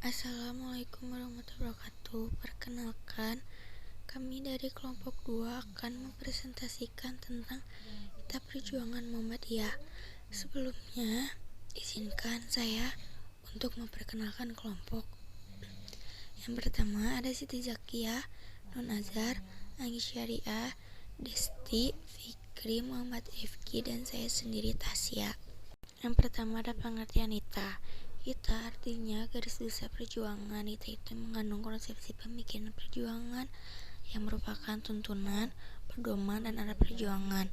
Assalamualaikum warahmatullahi wabarakatuh. Perkenalkan, kami dari kelompok 2 akan mempresentasikan tentang Kitab Perjuangan Muhammadiyah. Sebelumnya, izinkan saya untuk memperkenalkan kelompok. Yang pertama ada Siti Zakiyah, Nun Azhar, Anggi Syariah, Desti, Fikri, Muhammad Rifki, dan saya sendiri Tasya. Yang pertama ada pengertian Hita. Hita artinya garis besar perjuangan. Hita itu mengandung konsepsi pemikiran perjuangan yang merupakan tuntunan, pedoman, dan arah perjuangan.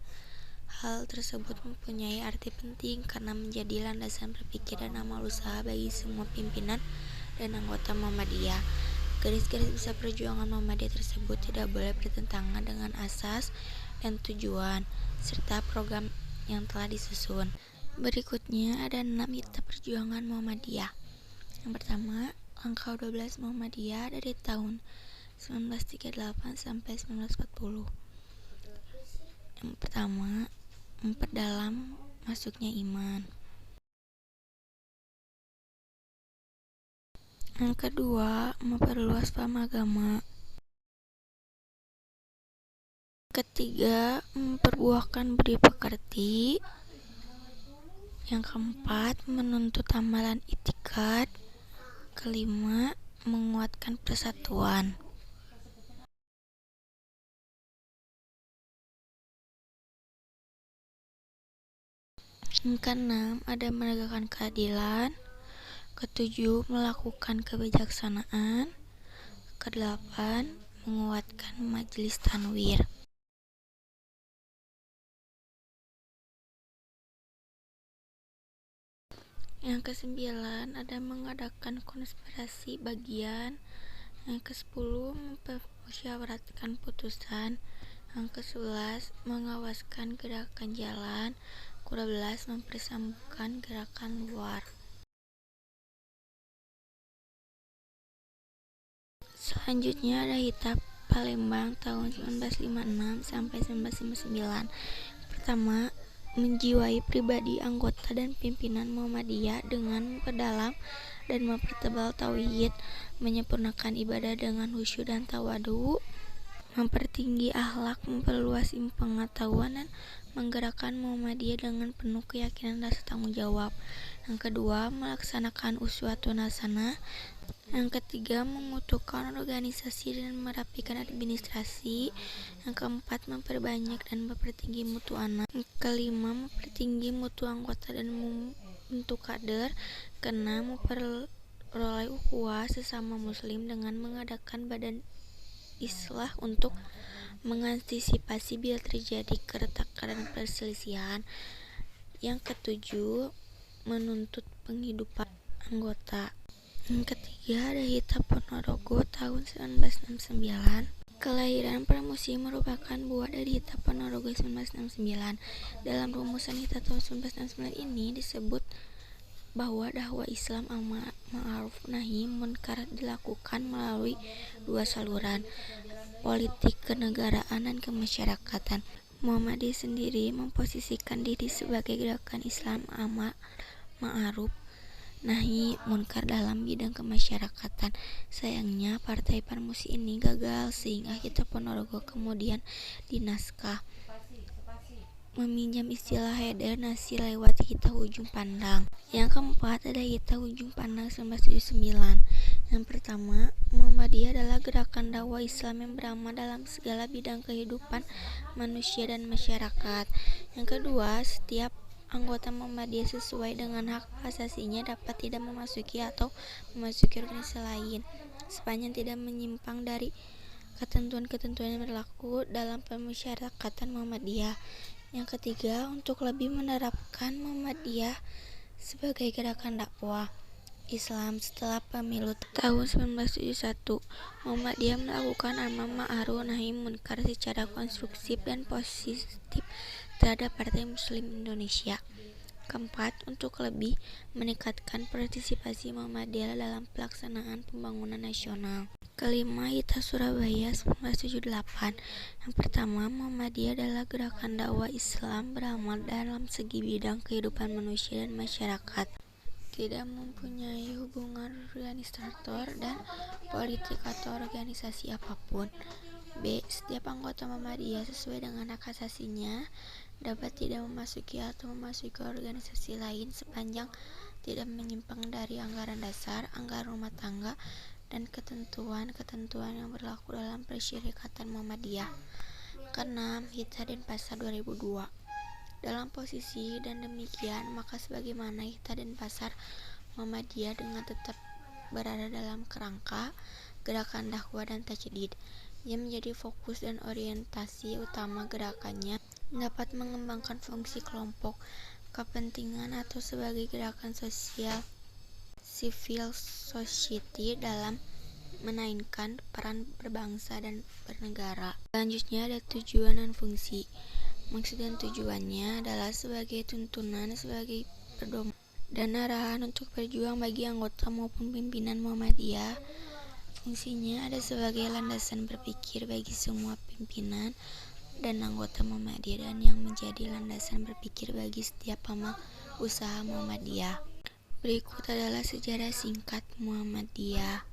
Hal tersebut mempunyai arti penting karena menjadi landasan berpikir dan amal usaha bagi semua pimpinan dan anggota Muhammadiyah. Garis-garis besar perjuangan Muhammadiyah tersebut tidak boleh bertentangan dengan asas dan tujuan serta program yang telah disusun. Berikutnya ada 6 Hita Perjuangan Muhammadiyah. Yang pertama, Langkah 12 Muhammadiyah dari tahun 1938 sampai 1940. Yang pertama, memperdalam masuknya iman. Yang kedua, memperluas paham agama. Ketiga, memperbuahkan budi pekerti. Yang keempat, menuntut amalan itikad. Kelima, menguatkan persatuan. Yang keenam, ada menegakkan keadilan. Ketujuh, melakukan kebijaksanaan. Kedelapan, menguatkan majelis tanwir. Yang kesembilan, ada mengadakan konspirasi bagian. Yang ke-10, mempersyaratkan putusan. Yang ke-11, mengawaskan gerakan jalan. Ke-12, mempersambungkan gerakan luar. Selanjutnya ada Hita Palembang tahun 1956 sampai 1959. Pertama, menjiwai pribadi anggota dan pimpinan Muhammadiyah dengan memperdalam dan mempertebal tauhid, menyempurnakan ibadah dengan khusyuk dan tawadu, mempertinggi akhlak, memperluas pengetahuan, dan menggerakkan Muhammadiyah dengan penuh keyakinan dan rasa tanggung jawab. Yang kedua, melaksanakan uswatun hasanah. Yang ketiga, mengutuhkan organisasi dan merapikan administrasi. Yang keempat, memperbanyak dan mempertinggi mutu anak. Yang kelima, mempertinggi mutu anggota dan membentuk kader. Keenam, memperoleh ukhuwah sesama muslim dengan mengadakan badan islah untuk mengantisipasi bila terjadi keretakan dan perselisihan. Yang ketujuh, menuntut penghidupan anggota. Yang ketiga ada Hita Ponorogo tahun 1969. Kelahiran Pramusi merupakan buah dari Hita Ponorogo 1969. Dalam rumusan Hita tahun 1969 ini disebut bahwa dakwah Islam amar ma'ruf nahi munkar dilakukan melalui dua saluran, politik kenegaraan dan kemasyarakatan. Muhammadiyah sendiri memposisikan diri sebagai gerakan Islam amar ma'ruf nahi munkar dalam bidang kemasyarakatan. Sayangnya partai Pramusi ini gagal sehingga Hita Ponorogo kemudian dinaskah. Meminjam istilah Haidar Nasir lewat Hita Ujung Pandang. Yang keempat ada Hita Ujung Pandang 1979. Yang pertama, Muhammadiyah adalah gerakan dakwah Islam yang beramal dalam segala bidang kehidupan manusia dan masyarakat. Yang kedua, setiap anggota Muhammadiyah sesuai dengan hak asasinya dapat tidak memasuki atau memasuki organisasi lain sepanjang tidak menyimpang dari ketentuan-ketentuan yang berlaku dalam pemasyarakatan Muhammadiyah. Yang ketiga, untuk lebih menerapkan Muhammadiyah sebagai gerakan dakwah Islam setelah pemilu tahun 1971, Muhammadiyah melakukan amar ma'ruf nahi munkar secara konstruktif dan positif terhadap Partai Muslim Indonesia. Keempat, untuk lebih meningkatkan partisipasi Muhammadiyah dalam pelaksanaan pembangunan nasional. Kelima, Hita Surabaya 1978. Yang pertama, Muhammadiyah adalah gerakan dakwah Islam beramal dalam segi bidang kehidupan manusia dan masyarakat. tidak mempunyai hubungan organisator dan politik atau organisasi apapun. B. Setiap anggota Muhammadiyah sesuai dengan hak asasinya dapat tidak memasuki atau memasuki organisasi lain sepanjang tidak menyimpang dari anggaran dasar, anggaran rumah tangga, dan ketentuan-ketentuan yang berlaku dalam Persyarikatan Muhammadiyah. Keenam, Hita Denpasar 2002. Dalam posisi dan demikian, maka sebagaimana Hita Denpasar Muhammadiyah dengan tetap berada dalam kerangka gerakan dakwah dan tajdid, yang menjadi fokus dan orientasi utama gerakannya dapat mengembangkan fungsi kelompok kepentingan atau sebagai gerakan sosial civil society dalam menaikkan peran berbangsa dan bernegara. Selanjutnya ada tujuan dan fungsi. Maksud dan tujuannya adalah sebagai tuntunan, sebagai pedoman dan arahan untuk berjuang bagi anggota maupun pimpinan Muhammadiyah. Fungsinya ada sebagai landasan berpikir bagi semua pimpinan dan anggota Muhammadiyah dan yang menjadi landasan berpikir bagi setiap amal usaha Muhammadiyah. Berikut adalah sejarah singkat Muhammadiyah.